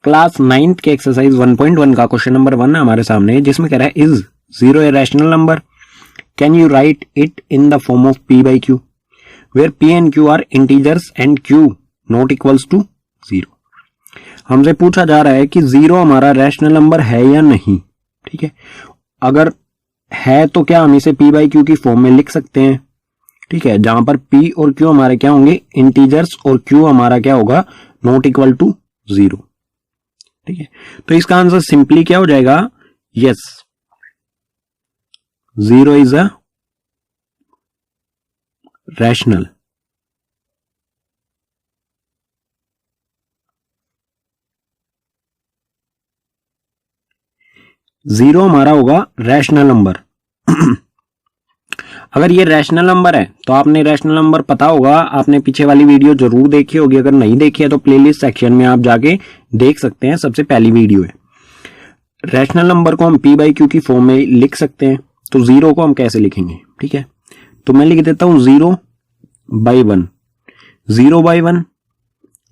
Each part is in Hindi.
क्लास 9th के एक्सरसाइज 1.1 का क्वेश्चन नंबर 1 हमारे सामने है, जिसमें कह रहा है is 0 a rational number, can you write it in the form of p by q where p and q are integers and q not equals to 0। हमसे पूछा जा रहा है कि 0 हमारा रैशनल नंबर है या नहीं। ठीक है, अगर है तो क्या हम इसे p by q की फॉर्म में लिख सकते हैं। ठीक है, जहां पर p और q हमारे क्या होंगे, इंटीजर्स, और q हमारा क्या होगा, नॉट इक्वल टू 0। ठीक है, तो इसका आंसर सिंपली क्या हो जाएगा, yes 0 is a rational. Zero हमारा होगा रैशनल नंबर। अगर ये रैशनल नंबर है तो आपने रैशनल नंबर पता होगा, आपने पीछे वाली वीडियो जरूर देखी होगी। अगर नहीं देखी है तो प्लेलिस्ट सेक्शन में आप जाके देख सकते हैं, सबसे पहली वीडियो है। रैशनल नंबर को हम p by q की फॉर्म में लिख सकते हैं, तो 0 को हम कैसे लिखेंगे। ठीक है, तो मैं लिख देता हूं 0 by 1। 0 by 1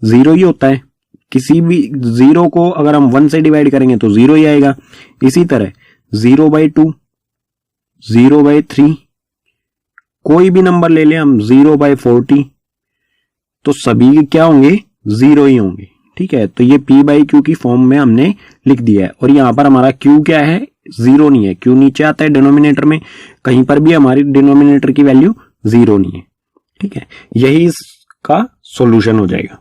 0 ही होता है, किसी भी 0 को अगर हम 1 से डिवाइड करेंगे तो 0 ही आएगा। इसी तरह 0 by 2, 0 by 3, कोई भी नंबर ले लें हम, 0 by 40, तो सभी क्या होंगे, 0 ही होंगे। ठीक है, तो ये p by q की फॉर्म में हमने लिख दिया है। और यहां पर हमारा q क्या है, 0 नहीं है, q नीचे आता है डिनोमिनेटर में, कहीं पर भी हमारी डिनोमिनेटर की वैल्यू 0 नहीं है। ठीक है, यही इसका सॉल्यूशन हो जाएगा।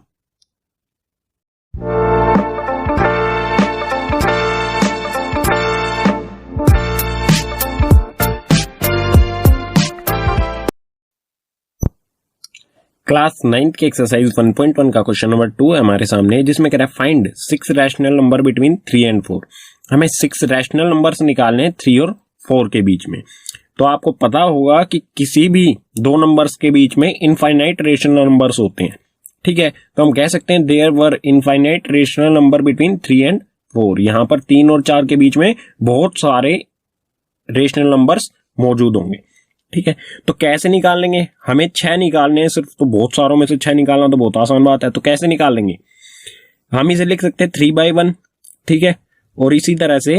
क्लास 9th के एक्सरसाइज 1.1 का क्वेश्चन नंबर 2 है हमारे सामने, जिसमें कह रहा है find 6 rational number between 3 and 4। हमें 6 रैशनल नंबर्स निकालने हैं 3 और 4 के बीच में। तो आपको पता होगा कि किसी भी दो नंबर्स के बीच में इनफाइनाइट रेशनल नंबर्स होते हैं। ठीक है, तो हम कह सकते हैं there were infinite rational number between 3 and 4। यहां पर 3 और 4 के बीच में बहुत सारे रेशनल नंबर्स मौजूद होंगे। ठीक है, तो कैसे निकाल लेंगे, हमें 6 निकालने हैं सिर्फ, तो बहुत सारों में से 6 निकालना तो बहुत आसान बात है। तो कैसे निकाल लेंगे, हम इसे लिख सकते हैं 3 by 1। ठीक है, और इसी तरह से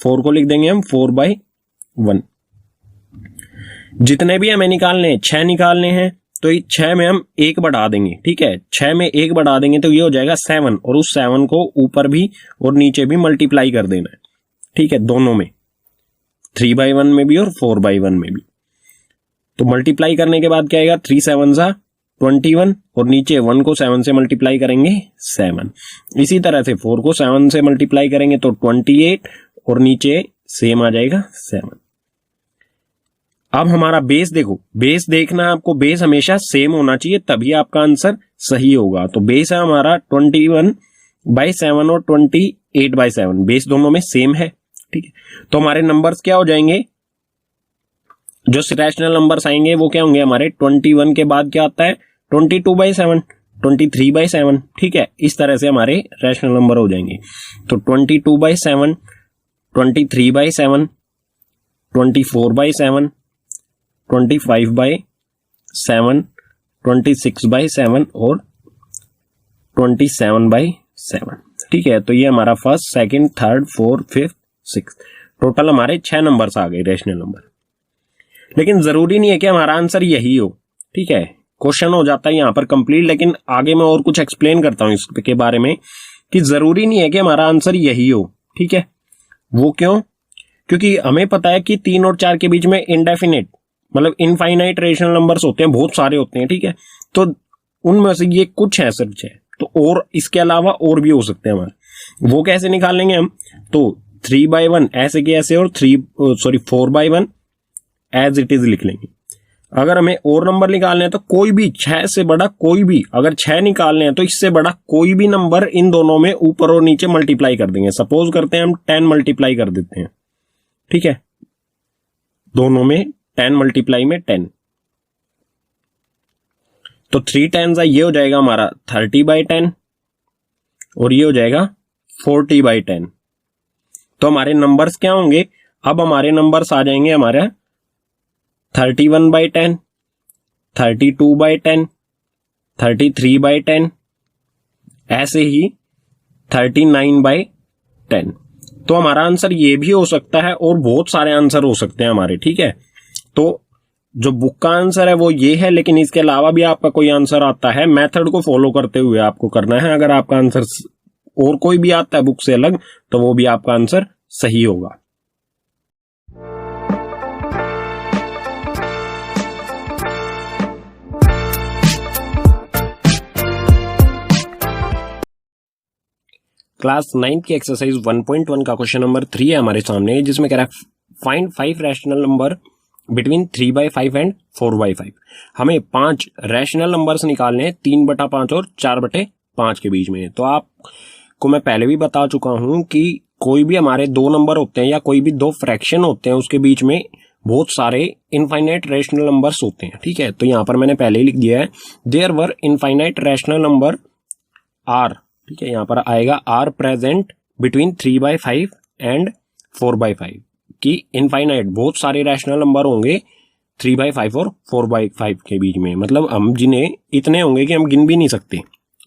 4 को लिख देंगे हम 4 by 1। जितने भी हमें निकालने हैं, 6 निकालने हैं, तो 6 में हम 1 बढ़ा देंगे। ठीक है, 6 में 1 बढ़ा देंगे तो ये हो जाएगा 7, और उस 7 को ऊपर भी और नीचे भी मल्टीप्लाई कर देना है। ठीक है, दोनों में, 3 by 1 में भी और 4 by 1 में भी। तो मल्टीप्लाई करने के बाद क्या आएगा, 3 7 21, और नीचे 1 को 7 से मल्टीप्लाई करेंगे 7। इसी तरह से 4 को 7 से मल्टीप्लाई करेंगे तो 28, और नीचे सेम आ जाएगा 7। अब हमारा बेस देखो, बेस देखना आपको, बेस हमेशा सेम होना चाहिए तभी आपका आंसर सही होगा। तो बेस है हमारा 21 by 7 और 28 by 7, बेस दोनों में सेम है। ठीक है, तो हमारे नंबर्स क्या हो जाएंगे, जो रैशनल नंबर्स आएंगे वो क्या होंगे हमारे, 21 के बाद क्या आता है, 22 by 7, 23 by 7। ठीक है, इस तरह से हमारे रैशनल नंबर हो जाएंगे। तो 22 by 7, 23 by 7, 24 by 7, 25 by 7, 26 by 7 और 27 by 7। ठीक है, तो ये हमारा first, second, third, fourth, fifth, sixth, total हमारे 6 नंबर्स आ गए रैशनल नंबर। लेकिन जरूरी नहीं है कि हमारा आंसर यही हो। ठीक है, क्वेश्चन हो जाता है यहाँ पर कंप्लीट, लेकिन आगे मैं और कुछ एक्सप्लेन करता हूं इसके बारे में कि जरूरी नहीं है कि हमारा आंसर यही हो। ठीक है, वो क्यों, क्योंकि हमें पता है कि 3 और 4 के बीच में इनडेफिनेट मतलब इनफाइनाइट रेशनल नंबर्स होते हैं, बहुत सारे होते हैं। ठीक है, तो उनमें से ये कुछ है, सिर्फ 6, तो और इसके अलावा और भी हो सकते हैं हमारे। वो कैसे निकालेंगे हम, तो 3 by 1 ऐसे के ऐसे, और 4 by 1 एज इट इज लिख लेंगे। अगर हमें और नंबर निकालने हैं तो कोई भी 6 से बड़ा कोई भी, अगर 6 निकालने हैं तो इससे बड़ा कोई भी नंबर इन दोनों में ऊपर और नीचे मल्टीप्लाई कर देंगे। सपोज करते हैं हम 10 मल्टीप्लाई कर देते हैं। ठीक है, दोनों में 10 मल्टीप्लाई में 10, तो 3 10 ये हो जाएगा हमारा 30 by 10, और ये हो जाएगा 40 by 10। तो हमारे नंबर्स क्या होंगे, अब हमारे नंबर्स आ जाएंगे हमारे 31 by 10, 32 by 10, 33 by 10, ऐसे ही 39/10। तो हमारा आंसर ये भी हो सकता है और बहुत सारे आंसर हो सकते हैं हमारे, ठीक है। तो जो बुक का आंसर है वो ये है, लेकिन इसके अलावा भी आपका कोई आंसर आता है, मेथड को फॉलो करते हुए आपको करना है। अगर आपका आंसर और कोई भी आता है बुक से अलग तो वो भी आपका आंसर सही होगा। क्लास 9 की एक्सरसाइज 1.1 का क्वेश्चन नंबर 3 है हमारे सामने, जिसमें कह रहा है find 5 rational number between 3/5 and 4/5। हमें 5 रैशनल नंबर्स निकालने हैं 3/5 और 4/5 के बीच में। तो आपको मैं पहले भी बता चुका हूं कि कोई भी हमारे 2 नंबर होते हैं या कोई भी 2 फ्रैक्शन होते हैं, उसके बीच में बहुत सारे इनफाइनाइट रैशनल नंबर्स होते हैं, ठीक है। तो यहां पर मैंने पहले ही लिख दिया है, there were infinite rational number are, ठीक है। यहां पर आएगा आर प्रेजेंट बिटवीन 3/5 एंड 4/5 की इनफाइनाइट बहुत सारे रैशनल नंबर होंगे 3/5 और 4/5 के बीच में। मतलब हम जिन्हें इतने होंगे कि हम गिन भी नहीं सकते,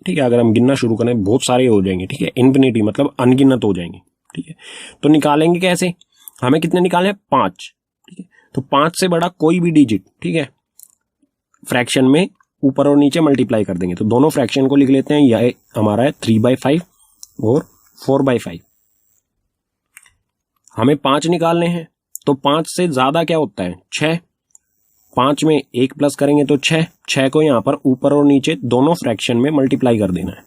ठीक है। अगर हम गिनना शुरू करें बहुत सारे हो जाएंगे, ठीक है। इन्फिनिटी मतलब अनगिनत हो जाएंगे, ठीक है। तो निकालेंगे कैसे? हमें कितने निकालने? 5, ठीक है। तो 5 से बड़ा कोई भी डिजिट, ठीक है, फ्रैक्शन में ऊपर और नीचे मल्टीप्लाई कर देंगे। तो दोनों फ्रैक्शन को लिख लेते हैं। यह हमारा है 3/5 और 4/5। हमें 5 निकालने हैं, तो 5 से ज्यादा क्या होता है? 6। 5 में 1 प्लस करेंगे तो 6। 6 को यहां पर ऊपर और नीचे दोनों फ्रैक्शन में मल्टीप्लाई कर देना है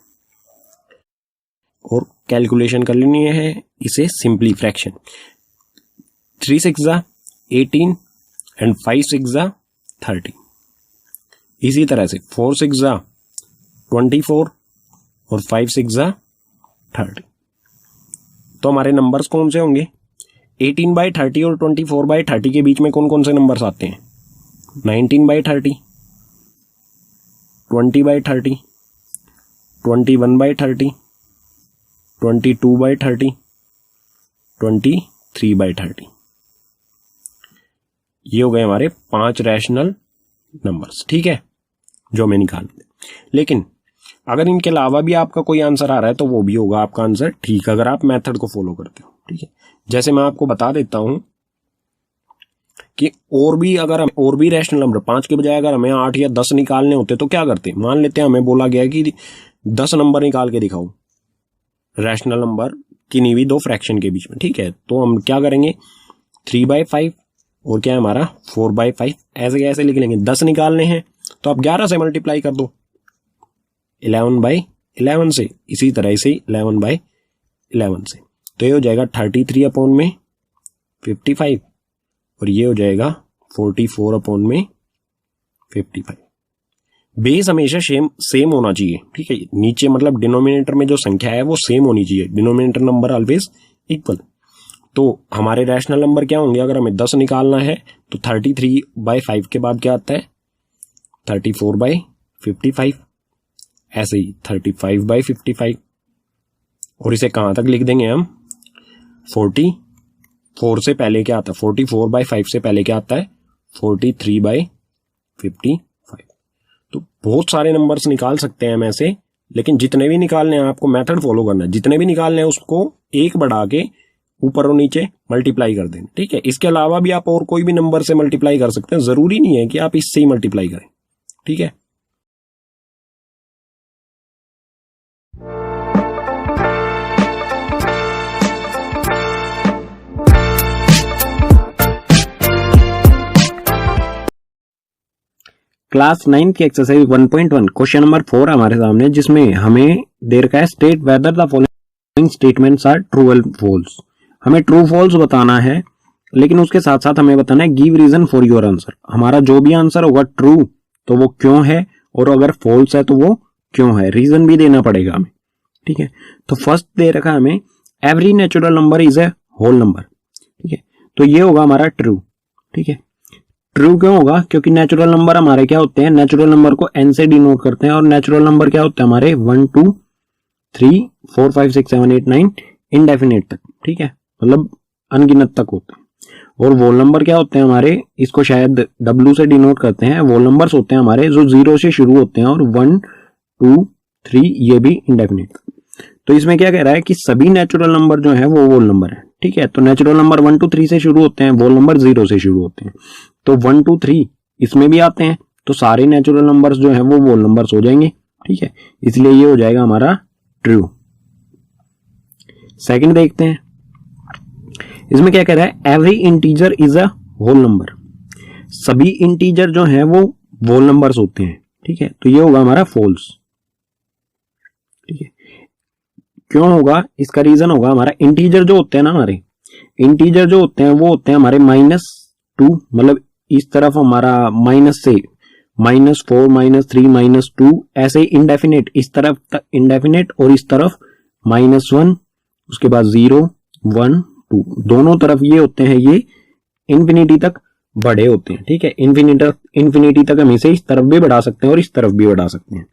और कैलकुलेशन कर लेनी है इसे सिंपली फ्रैक्शन। 3 6 18 एंड 5 6 30। इसी तरह से 4 6 24 और 5 6 30। तो हमारे नंबर्स कौन से होंगे? 18/30 और 24/30 के बीच में कौन कौन से नंबर्स आते हैं? 19/30, 20/30, 21/30, 22/30, 23/30। ये हो गए हमारे 5 रैशनल नंबर्स, ठीक है, जो हमें निकालने। लेकिन अगर इनके अलावा भी आपका कोई आंसर आ रहा है तो वो भी होगा आपका आंसर ठीक, अगर आप मेथड को फॉलो करते हो, ठीक है। जैसे मैं आपको बता देता हूं कि और भी अगर हम और भी रैशनल नंबर 5 के बजाय अगर हमें 8 या 10 निकालने होते तो क्या करते? मान लेते हैं हमें बोला गया कि 10 नंबर निकाल के दिखाओ रैशनल नंबर किन्हीं भी 2 फ्रैक्शन के बीच में, ठीक है। तो हम क्या करेंगे? 3/5 और क्या है हमारा 4/5 ऐसे कैसे लिख लेंगे? 10 निकालने हैं तो आप 11 से मल्टीप्लाई कर दो, 11/11 से, इसी तरह से 11/11 से। तो ये हो जाएगा 33/55 और ये हो जाएगा 44/55। बेस हमेशा सेम होना चाहिए, ठीक है। नीचे मतलब डिनोमिनेटर में जो संख्या है वो सेम होनी चाहिए, डिनोमिनेटर नंबर ऑलवेज इक्वल। तो हमारे रैशनल नंबर क्या होंगे? अगर हमें 10 निकालना है तो 33/5 के बाद क्या आता है? 34/55, ऐसे ही 35/55 और इसे कहां तक लिख देंगे हम? 44 से पहले क्या आता है? 44/5 से पहले क्या आता है? 43/55। तो बहुत सारे नंबर्स निकाल सकते हैं हम ऐसे, लेकिन जितने भी निकालने हैं आपको मेथड फॉलो करना है। जितने भी निकालने हैं उसको 1 बढ़ा के ऊपर और नीचे मल्टीप्लाई कर देना, ठीक है। इसके अलावा भी आप और कोई भी नंबर से मल्टीप्लाई कर सकते हैं, जरूरी नहीं है कि आप इससे ही मल्टीप्लाई करें, ठीक है। क्लास 9 की एक्सरसाइज 1.1 क्वेश्चन नंबर 4 हमारे सामने, जिसमें हमें दे रखा है state whether the following statements are true and false. हमें ट्रू फॉल्स बताना है, लेकिन उसके साथ साथ हमें बताना है give reason for your answer. हमारा जो भी आंसर होगा ट्रू तो वो क्यों है, और अगर फॉल्स है तो वो क्यों है, रीजन भी देना पड़ेगा हमें, ठीक है। तो फर्स्ट दे रखा है हमें every natural number is a whole number, ठीक है। तो ये होगा हमारा ट्रू, ठीक है। ट्रू क्यों होगा? क्योंकि नेचुरल नंबर हमारे क्या होते हैं? नेचुरल नंबर को n से डिनोट करते हैं, और नेचुरल नंबर क्या होते हैं हमारे? 1 2 3 4 5 6 7 8 9 इनडेफिनेट तक, ठीक है, मतलब अनगिनत तक होते हैं। और वोल नंबर क्या होते हैं हमारे? इसको शायद W से डिनोट करते हैं। वोल नंबर्स होते हैं हमारे जो 0 से शुरू होते हैं और 1 2 3 ये भी इनडेफिनेट। तो इसमें क्या कह रहा है कि सभी नेचुरल नंबर जो है वो होल नंबर है। ठीक है, तो नेचुरल नंबर 1 2 3 से शुरू होते हैं, होल नंबर 0 से शुरू होते हैं। तो 1 2 3 इसमें भी आते हैं, तो सारे नेचुरल नंबर्स जो है वो होल नंबर्स हो जाएंगे। ठीक है, इसलिए ये हो जाएगा हमारा ट्रू। सेकंड देखते हैं, इसमें क्या कह रहा है, every integer is a whole number. सभी इंटीजर जो है वो होल नंबर्स होते हैं। ठीक है, तो ये होगा हमारा फॉल्स। ठीक है, क्यों होगा, इसका रीजन होगा हमारा इंटीजर जो होते हैं ना, हमारे इंटीजर जो होते हैं वो होते हैं हमारे -2, मतलब इस तरफ हमारा माइनस से -4 -3 -2 ऐसे इंडेफिनेट, इस तरफ तक इंडेफिनेट और इस तरफ -1, उसके बाद 0 1 2, दोनों तरफ ये होते हैं, ये इंफिनिटी तक बड़े होते हैं। ठीक है, इंफिनिटी तक हम इसे इस तरफ भी बढ़ा सकते हैं और इस तरफ भी बढ़ा सकते हैं।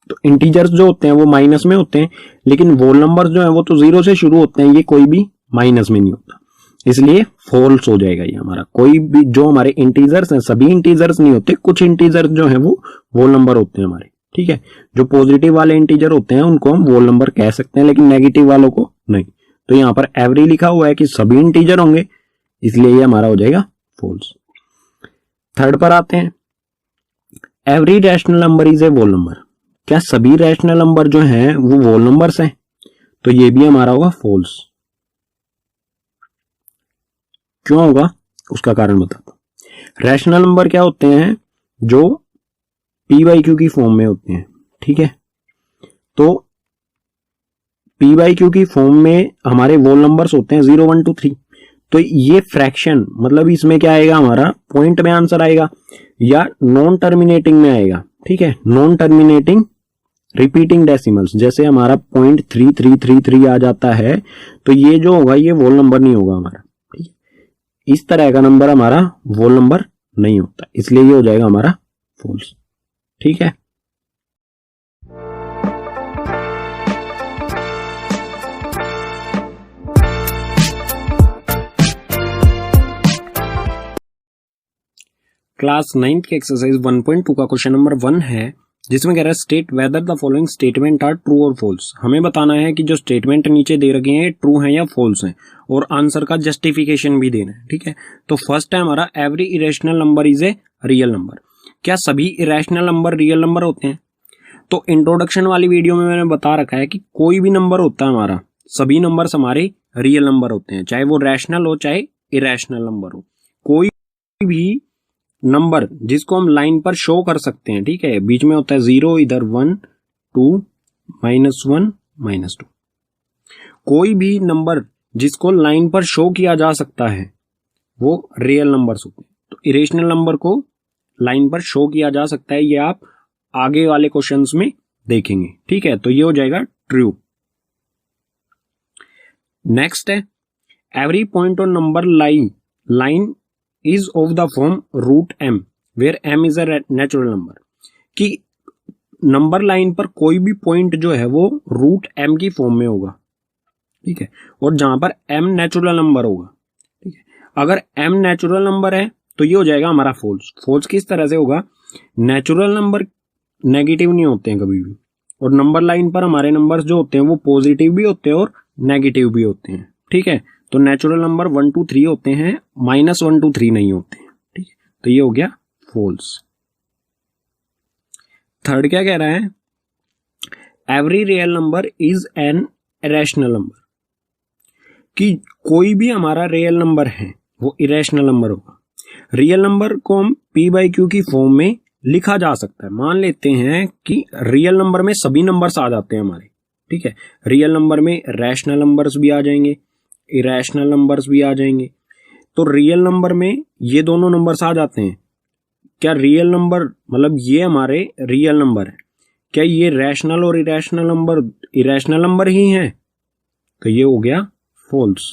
तो इंटीजर्स जो होते हैं वो माइनस में होते हैं, लेकिन होल नंबर्स जो है वो तो 0 से शुरू होते हैं, ये कोई भी माइनस में नहीं होता, इसलिए फॉल्स हो जाएगा ये हमारा। कोई भी जो हमारे इंटीजर्स हैं, सभी इंटीजर्स नहीं होते, कुछ इंटीजर्स जो है वो होल नंबर होते हैं हमारे। ठीक है, जो पॉजिटिव वाले इंटीजर होते हैं उनको हम होल नंबर कह सकते हैं, लेकिन नेगेटिव वालों को नहीं। तो यहाँ पर एवरी लिखा हुआ है कि सभी इंटीजर होंगे, इसलिए ये हमारा हो जाएगा फॉल्स। थर्ड पर आते हैं, every rational number is a whole number. क्या सभी रैशनल नंबर जो हैं वो होल नंबर्स हैं? तो ये भी हमारा होगा फॉल्स। क्यों होगा, उसका कारण बताता हूं। रैशनल नंबर क्या होते हैं, जो p/q की फॉर्म में होते हैं। ठीक है, तो p/q की फॉर्म में हमारे होल नंबर्स होते हैं 0 1 2 3। तो ये फ्रैक्शन, मतलब इसमें क्या आएगा, हमारा पॉइंट में आंसर आएगा या नॉन टर्मिनेटिंग में आएगा। ठीक है, नॉन टर्मिनेटिंग रिपीटिंग डेसिमल्स, जैसे हमारा 0.3333 आ जाता है, तो ये जो होगा ये होल नंबर नहीं होगा हमारा। ठीक है, इस तरह का नंबर हमारा होल नंबर नहीं होता, इसलिए ये हो जाएगा हमारा फॉल्स। ठीक है, क्लास 9th की एक्सरसाइज 1.2 का क्वेश्चन नंबर 1 है, जिसमें कह रहा है state whether the following statement are true और फॉल्स। हमें बताना है कि जो स्टेटमेंट नीचे दे रखे हैं ट्रू हैं या फॉल्स हैं, और आंसर का जस्टिफिकेशन भी देना है। ठीक है, तो फर्स्ट है हमारा every irrational number is a real number. क्या सभी इरेशनल नंबर रियल नंबर होते हैं? तो इंट्रोडक्शन वाली वीडियो में मैंने बता रखा है कि कोई भी नंबर होता है हमारा, सभी नंबर्स हमारे रियल नंबर होते हैं, चाहे वो रैशनल हो चाहे इरेशनल नंबर हो। कोई भी नंबर जिसको हम लाइन पर शो कर सकते हैं, ठीक है, बीच में होता है 0, इधर 1 2 -1 -2। कोई भी नंबर जिसको लाइन पर शो किया जा सकता है वो रियल नंबर्स होते हैं। तो इरेशनल नंबर को लाइन पर शो किया जा सकता है, ये आप आगे वाले क्वेश्चंस में देखेंगे। ठीक है, तो ये हो जाएगा ट्रू। नेक्स्ट है every point on number line is of the form root m where m is a natural number। कि नंबर लाइन पर कोई भी पॉइंट जो है वो रूट m की फॉर्म में होगा। ठीक है, और जहां पर m नेचुरल नंबर होगा। ठीक है, अगर m नेचुरल नंबर है तो ये हो जाएगा हमारा फॉल्स। फॉल्स किस तरह से होगा, नेचुरल नंबर नेगेटिव नहीं होते हैं कभी भी, और नंबर लाइन पर हमारे नंबर्स जो होते हैं वो पॉजिटिव भी होते हैं और नेगेटिव भी होते हैं। ठीक है, तो नेचुरल नंबर 1 2 3 होते हैं, -1 2 3 नहीं होते हैं। ठीक है, तो ये हो गया फॉल्स। थर्ड क्या कह रहा है, every real number is an irrational number. कि कोई भी हमारा रियल नंबर है वो इरेशनल नंबर होगा। रियल नंबर को हम p/q की फॉर्म में लिखा जा सकता है। मान लेते हैं कि रियल नंबर में सभी नंबर्स आ जाते हैं हमारे। ठीक है, रियल नंबर में रैशनल नंबर्स भी आ जाएंगे, इरेशनल नंबर्स भी आ जाएंगे। तो रियल नंबर में ये दोनों नंबर्स आ जाते हैं। क्या रियल नंबर, मतलब ये हमारे रियल नंबर है, क्या ये रैशनल और इरेशनल नंबर ही हैं? तो ये हो गया फॉल्स।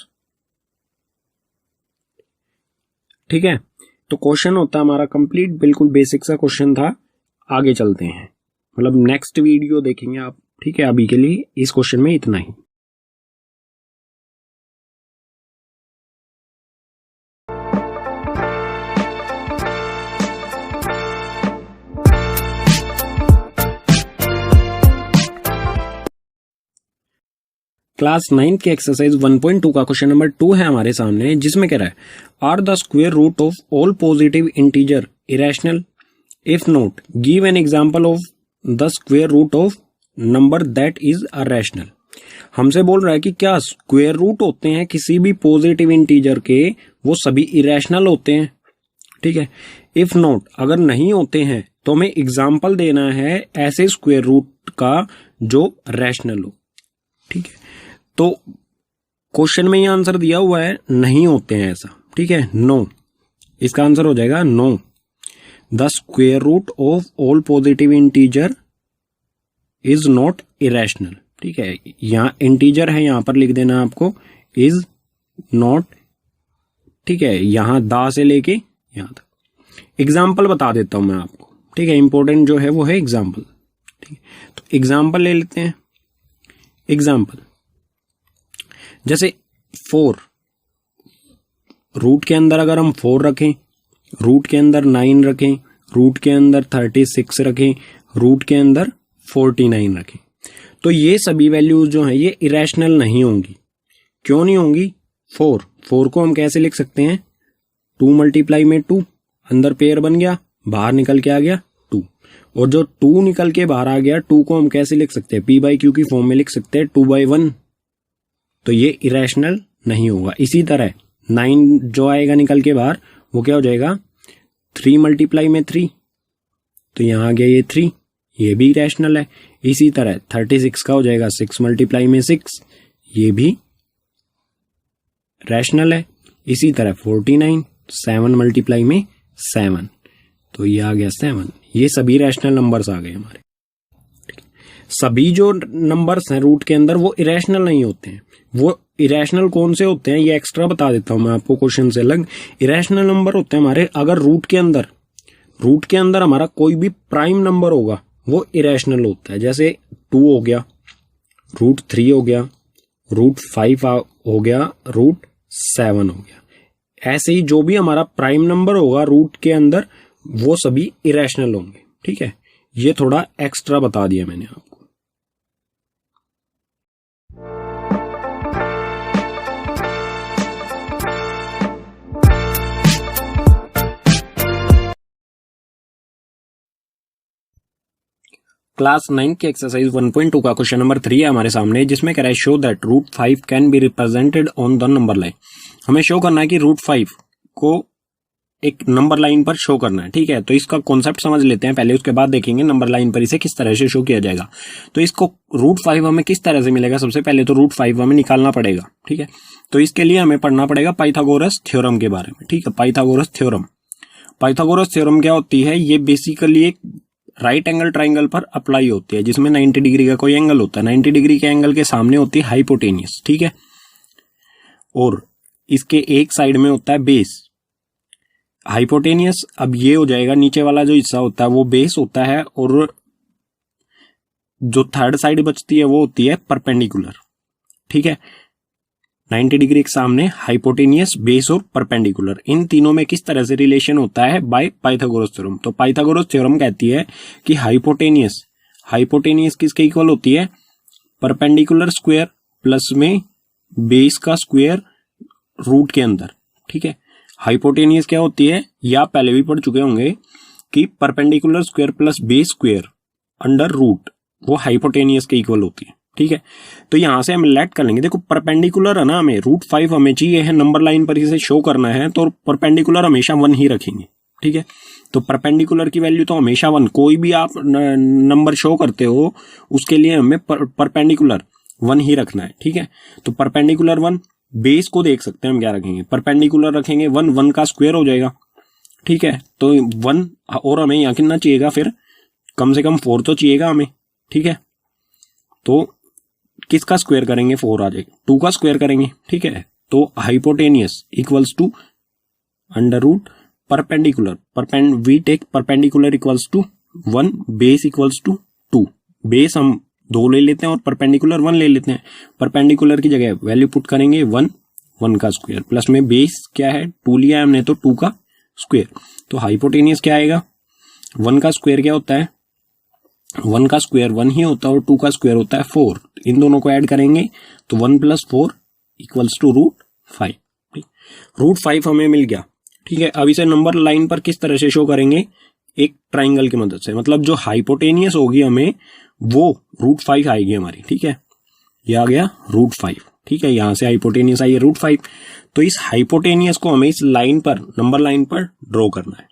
ठीक है, तो क्वेश्चन होता हमारा कंप्लीट, बिल्कुल बेसिक सा क्वेश्चन था। आगे चलते हैं, मतलब नेक्स्ट वीडियो देखेंगे आप। ठीक है, अभी के लिए इस क्वेश्चन में इतना ही। क्लास 9 की एक्सरसाइज 1.2 का क्वेश्चन नंबर 2 है हमारे सामने, जिसमें कह रहा है are the square root of all positive integer irrational, if not give an example of the square root of number that is irrational. हमसे बोल रहा है कि क्या स्क्वायर रूट होते हैं किसी भी पॉजिटिव इंटीजर के वो सभी इरेशनल होते हैं। ठीक है, इफ नॉट अगर नहीं होते हैं तो हमें एग्जाम्पल देना है ऐसे स्क्वायर रूट का जो रैशनल हो। ठीक है, तो क्वेश्चन में ये आंसर दिया हुआ है नहीं होते हैं ऐसा। ठीक है, नो, इसका आंसर हो जाएगा no. The square root of all positive integer is not irrational. ठीक है, यहां इंटीजर है, यहां पर लिख देना आपको इज नॉट। ठीक है, यहां दा से लेके यहां तक एग्जाम्पल बता देता हूं मैं आपको। ठीक है, इंपॉर्टेंट जो है वो है एग्जाम्पल। ठीक है, तो एग्जाम्पल ले लेते हैं। एग्जाम्पल जैसे 4, रूट के अंदर अगर हम 4 रखें, रूट के अंदर 9 रखें, रूट के अंदर 36 रखें, रूट के अंदर 49 रखें, तो ये सभी वैल्यूज जो हैं ये इरेशनल नहीं होंगी। क्यों नहीं होंगी? 4 को हम कैसे लिख सकते हैं? 2 मल्टीप्लाई में 2, अंदर पेयर बन गया, बाहर निकल के आ गया 2, और जो 2 निकल के बाहर आ गया 2 को हम कैसे लिख सकते हैं? p/q की फॉर्म में लिख सकते हैं 2/1, तो ये इरेशनल नहीं होगा। इसी तरह 9 जो आएगा निकल के बाहर वो क्या हो जाएगा? 3 मल्टीप्लाई में 3, तो यहां आ गया ये 3, ये भी इरेशनल है। इसी तरह 36 का हो जाएगा 6 मल्टीप्लाई में 6, ये भी रैशनल है। इसी तरह 49 7 मल्टीप्लाई में 7, तो ये आ गया 7। ये सभी रैशनल नंबर्स आ गए हमारे। सभी जो नंबर्स हैं रूट के अंदर वो इरेशनल नहीं होते हैं। वो इरेशनल कौन से होते हैं ये एक्स्ट्रा बता देता हूं मैं आपको क्वेश्चन से अलग। इरेशनल नंबर होते हैं हमारे अगर रूट के अंदर हमारा कोई भी प्राइम नंबर होगा वो इरेशनल होता है। जैसे 2 हो गया, √3 हो गया, √5 हो गया, √7 हो गया। ऐसे ही जो भी हमारा प्राइम नंबर होगा रूट के अंदर वो सभी इरेशनल होंगे। ठीक है, ये थोड़ा एक्स्ट्रा बता दिया मैंने आपको। क्लास 9 की एक्सरसाइज 1.2 का क्वेश्चन नंबर 3 है हमारे सामने, जिसमें कह रहा है show that √5 can be represented on the number line. हमें शो करना है कि √5 को एक नंबर लाइन पर शो करना है। ठीक है, तो इसका कॉन्सेप्ट समझ लेते हैं पहले, उसके बाद देखेंगे नंबर लाइन पर इसे किस तरह से शो किया जाएगा। तो इसको √5 हमें किस तरह से मिलेगा? सबसे पहले तो √5 हमें निकालना पड़ेगा। ठीक है, तो इसके लिए हमें पढ़ना पड़ेगा पाइथागोरस थ्योरम के बारे में। ठीक है, पाइथागोरस थ्योरम क्या होती है? ये बेसिकली एक राइट एंगल ट्राइंगल पर अप्लाई होती है, जिसमें 90 डिग्री का कोई एंगल होता है। 90 डिग्री के एंगल के सामने होती है हाइपोटेनियस। ठीक है, और इसके एक साइड में होता है बेस हाइपोटेनियस। अब ये हो जाएगा नीचे वाला जो हिस्सा होता है वो बेस होता है, और जो थर्ड साइड बचती है वो होती है परपेंडिकुलर। ठीक है, 90 डिग्री के सामने हाइपोटेनियस, बेस और परपेंडिकुलर, इन तीनों में किस तरह से रिलेशन होता है? By Pythagoras theorem. तो पाइथागोरस थ्योरम कहती है कि हाइपोटेनियस किसके इक्वल होती है? परपेंडिकुलर स्क्वायर प्लस में बेस का स्क्वायर रूट के अंदर। ठीक है, हाइपोटेनियस क्या होती है? या पहले भी पढ़ चुके होंगे कि perpendicular square plus base square under root, वो हाइपोटेनियस के इक्वल होती है। ठीक है, तो यहां से हम लेट कर लेंगे। देखो परपेंडिकुलर है ना, हमें √5 हमें चाहिए है नंबर लाइन पर इसे शो करना है, तो परपेंडिकुलर हमेशा 1 ही रखेंगे। ठीक है, तो परपेंडिकुलर की वैल्यू तो हमेशा 1, कोई भी आप नंबर शो करते हो उसके लिए हमें परपेंडिकुलर 1 ही रखना है। ठीक है, तो परपेंडिकुलर 1, बेस को देख सकते हैं हम क्या रखेंगे? परपेंडिकुलर रखेंगे 1 का स्क्वायर हो जाएगा। ठीक है, तो 1, और हमें यहाँ कितना चाहिएगा? फिर कम से कम 4 तो चाहिएगा हमें। ठीक है, तो किसका स्क्वायर करेंगे? 4 आ जाएगा, 2 का स्क्वायर करेंगे। ठीक है, तो hypotenuse equals to under root perpendicular, we take perpendicular equals to 1, base equals to 2। Base हम 2 ले लेते हैं और परपेंडिकुलर 1 ले लेते हैं। परपेंडिकुलर की जगह वैल्यू पुट करेंगे 1 का स्क्वायर, प्लस में बेस क्या है? 2 लिया है हमने, तो 2 का स्क्वायर। तो हाइपोटेनियस क्या आएगा? 1 का स्क्वायर क्या होता है? 1 का स्क्वायर 1 ही होता है और 2 का स्क्वायर होता है 4। इन दोनों को ऐड करेंगे तो 1 + 4 इक्वल्स टू √5। √5 हमें मिल गया। ठीक है, अब इसे नंबर लाइन पर किस तरह से शो करेंगे, एक ट्राइंगल की मदद से। मतलब जो हाइपोटेनियस होगी हमें वो √5 आएगी हमारी। ठीक है, ये आ गया √5। ठीक है, यहां से हाइपोटेनियस आई है √5। तो इस हाइपोटेनियस को हमें इस लाइन पर, नंबर लाइन पर ड्रॉ करना है।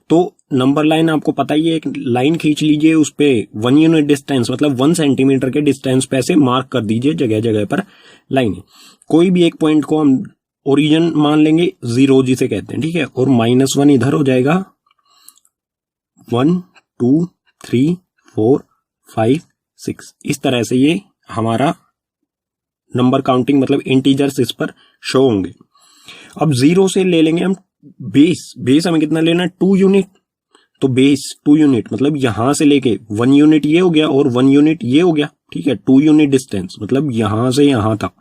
तो नंबर लाइन आपको पता ही है, एक लाइन खींच लीजिए, उस पे 1 यूनिट डिस्टेंस मतलब 1 सेंटीमीटर के डिस्टेंस पे ऐसे मार्क कर दीजिए जगह जगह पर लाइन। कोई भी एक पॉइंट को हम ओरिजिन मान लेंगे, 0 जिसे कहते हैं। ठीक है, और -1 इधर हो जाएगा। 1 2 3 4 5 6 इस तरह से ये हमारा नंबर काउंटिंग मतलब इंटीजर्स इस पर शो होंगे। अब 0 से ले लेंगे हम बेस हमें कितना लेना है, 2 यूनिट। तो बेस 2 यूनिट मतलब यहां से लेके 1 यूनिट ये हो गया और 1 यूनिट ये हो गया। ठीक है, 2 यूनिट डिस्टेंस मतलब यहां से यहां तक,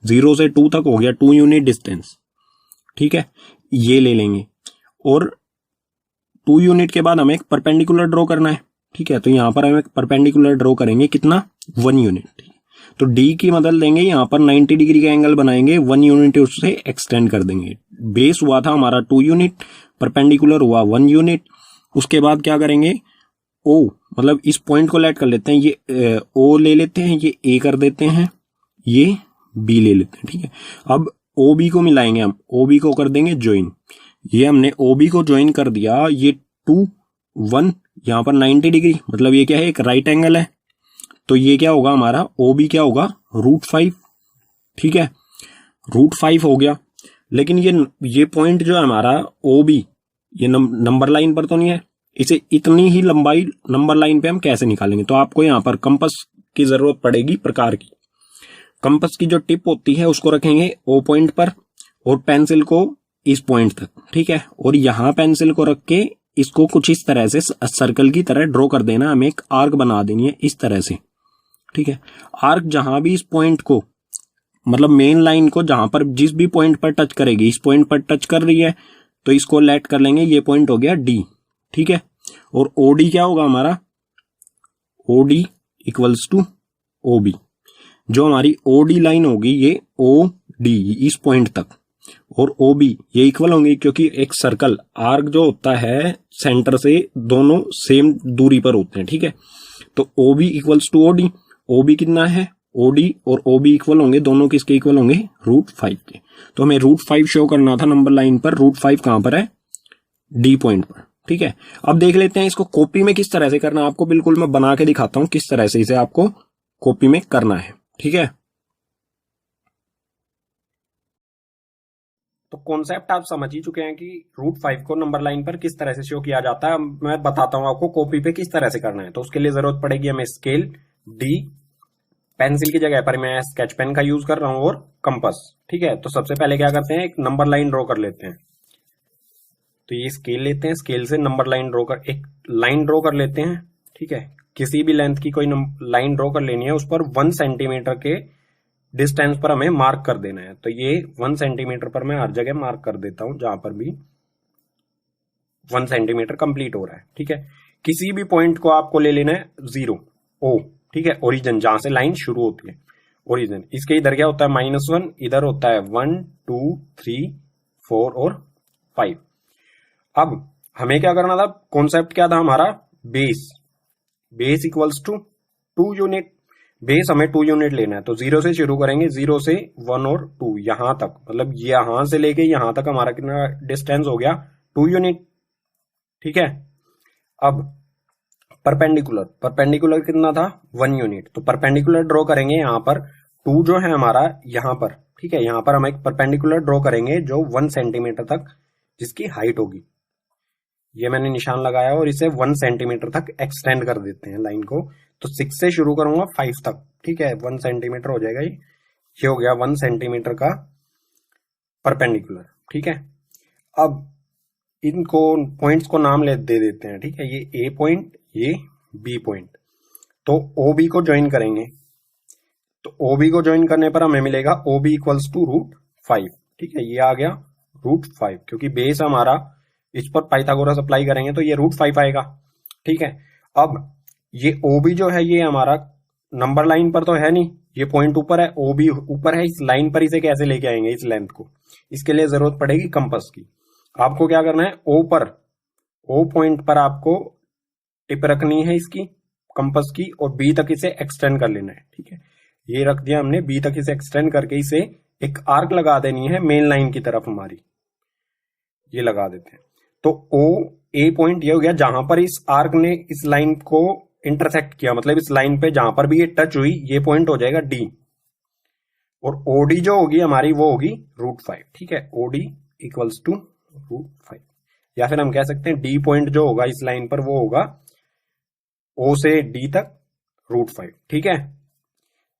0 से 2 तक हो गया 2 यूनिट डिस्टेंस। ठीक है, ये ले लेंगे और 2 यूनिट के बाद हमें एक परपेंडिकुलर ड्रॉ करना है। ठीक है, तो यहां पर हम एक परपेंडिकुलर ड्रॉ करेंगे, कितना, 1 यूनिट। तो डी की मदद लेंगे, यहां पर 90 डिग्री का एंगल बनाएंगे, 1 यूनिट उससे एक्सटेंड कर देंगे। बेस हुआ था हमारा 2 यूनिट, परपेंडिकुलर हुआ 1 यूनिट। उसके बाद क्या करेंगे, ओ मतलब इस पॉइंट को लेट कर लेते हैं, ये ओ ले लेते हैं, ये ए कर देते हैं, ये बी ले लेते हैं। ठीक है, अब ओ बी को मिलाएंगे हम, ओ बी को कर देंगे ज्वाइन। ये हमने ओ बी को ज्वाइन कर दिया, ये 2 1 यहां पर 90 डिग्री मतलब ये क्या है, एक राइट एंगल है। तो ये क्या होगा हमारा, ओ बी क्या होगा, √5। ठीक है, √5 हो गया। लेकिन ये पॉइंट जो है हमारा ओ बी, ये नंबर लाइन पर तो नहीं है, इसे इतनी ही लंबाई नंबर लाइन पे हम कैसे निकालेंगे। तो आपको यहां पर कंपास की जरूरत पड़ेगी, प्रकार की। कंपास की जो टिप होती है उसको रखेंगे ओ पॉइंट पर और पेंसिल को इस पॉइंट तक। ठीक है, और यहां पेंसिल को रख के इसको कुछ इस तरह से सर्कल की तरह ड्रॉ कर देना, हमें एक आर्क बना देनी है इस तरह से। ठीक है, आर्क जहां भी इस पॉइंट को मतलब मेन लाइन को जहां पर जिस भी पॉइंट पर टच करेगी, इस पॉइंट पर टच कर रही है तो इसको लेट कर लेंगे, ये पॉइंट हो गया डी। ठीक है, और ओडी क्या होगा हमारा, ओडी इक्वल्स टू ओबी। जो हमारी ओडी लाइन होगी ये ओ डी इस पॉइंट तक और ओबी ये इक्वल होंगे, क्योंकि एक सर्कल आर्क जो होता है सेंटर से दोनों सेम दूरी पर होते हैं। ठीक है, तो ओबी इक्वल्स टू ओडी, ओबी कितना है, ओडी और ओबी इक्वल होंगे, दोनों किसके इक्वल होंगे, √5 के। तो हमें √5 शो करना था नंबर लाइन पर, √5 कहां पर है, डी पॉइंट पर। ठीक है, अब देख लेते हैं इसको कॉपी में किस तरह से करना है। आपको बिल्कुल मैं बना के दिखाता हूं किस तरह से इसे आपको कॉपी में करना है। ठीक है, तो कॉन्सेप्ट आप समझ ही चुके हैं कि √5 को नंबर लाइन पर किस तरह से शो किया जाता है। मैं बताता हूं आपको कॉपी पे किस तरह से करना है। तो उसके लिए जरूरत पड़ेगी हमें स्केल, डी, पेंसिल की जगह पर मैं स्केच पेन का यूज कर रहा हूं और कंपास। ठीक है, तो सबसे पहले क्या करते हैं, एक नंबर लाइन ड्रॉ कर लेते हैं। तो ये स्केल लेते हैं, स्केल से नंबर लाइन ड्रॉ कर, एक लाइन ड्रॉ कर लेते हैं। ठीक है, किसी भी लेंथ की कोई लाइन ड्रॉ कर लेनी है, उस पर 1 सेंटीमीटर के डिस्टेंस पर हमें मार्क कर देना है। तो ये 1 सेंटीमीटर पर मैं हर जगह मार्क कर देता हूं जहां पर भी 1 सेंटीमीटर कंप्लीट हो रहा है। ठीक है, किसी भी पॉइंट को आपको ले लेना है 0 ओ। ठीक है, ओरिजिन जहां से लाइन शुरू होती है, ओरिजिन। इसके इधर क्या होता है, -1, इधर होता है 1 2 3 4 और 5। अब हमें क्या करना था, कॉन्सेप्ट क्या था हमारा, base equals to 2 unit. Base हमें 2 यूनिट लेना है, तो 0 से शुरू करेंगे, 0 से 1 और 2 यहां तक, मतलब यहां से लेके यहां तक हमारा कितना डिस्टेंस हो गया, 2 यूनिट। ठीक है, अब परपेंडिकुलर कितना था, 1 यूनिट। तो परपेंडिकुलर ड्रॉ करेंगे यहां पर, 2 जो है हमारा यहां पर। ठीक है, यहां पर हम एक परपेंडिकुलर ड्रॉ करेंगे जो 1 सेंटीमीटर तक जिसकी हाइट होगी। ये मैंने निशान लगाया और इसे 1 सेंटीमीटर तक एक्सटेंड कर देते हैं लाइन को। तो 6 से शुरू करूंगा 5 तक। ठीक है, 1 सेंटीमीटर हो जाएगा ये हो गया 1 सेंटीमीटर का परपेंडिकुलर। ठीक है, अब इनको पॉइंट्स को नाम दे देते हैं। ठीक है, ये ए पॉइंट, ये बी पॉइंट। तो ओ बी को ज्वाइन करेंगे, तो ओ बी को ज्वाइन करने पर हमें मिलेगा ओ बी इक्वल्स टू √5। ठीक है, ये आ गया √5, क्योंकि बेस हमारा, इस पर पाइथागोरस अप्लाई करेंगे तो ये √5 आएगा। ठीक है, अब ये ओ बी जो है ये हमारा नंबर लाइन पर तो है नहीं, ये पॉइंट ऊपर है, ओ बी ऊपर है, इस लाइन पर इसे कैसे लेके आएंगे इस लेंथ को? इसके लिए जरूरत पड़ेगी कंपास की। आपको क्या करना है, ओ पर, ओ पॉइंट पर आपको टिप रखनी है इसकी कंपास की, और बी तक इसे एक्सटेंड कर लेना है। ठीक है, ये रख दिया हमने, बी तक इसे एक्सटेंड करके इसे एक आर्क लगा देनी है मेन लाइन की तरफ हमारी, ये लगा देते हैं। तो ओ ए पॉइंट ये हो गया जहां पर इस आर्क ने इस लाइन को इंटरसेक्ट किया, मतलब इस लाइन पे जहां पर भी ये टच हुई, ये पॉइंट हो जाएगा डी। और ओडी जो होगी हमारी वो होगी √5। ठीक है, ओडी इक्वल्स टू √5, या फिर हम कह सकते हैं डी पॉइंट जो होगा इस लाइन पर वो होगा ओ से डी तक √5। ठीक है,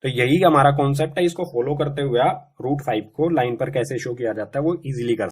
तो यही हमारा कॉन्सेप्ट है, इसको फॉलो करते हुए आप √5 को लाइन पर कैसे शो किया जाता है वो इजीली कर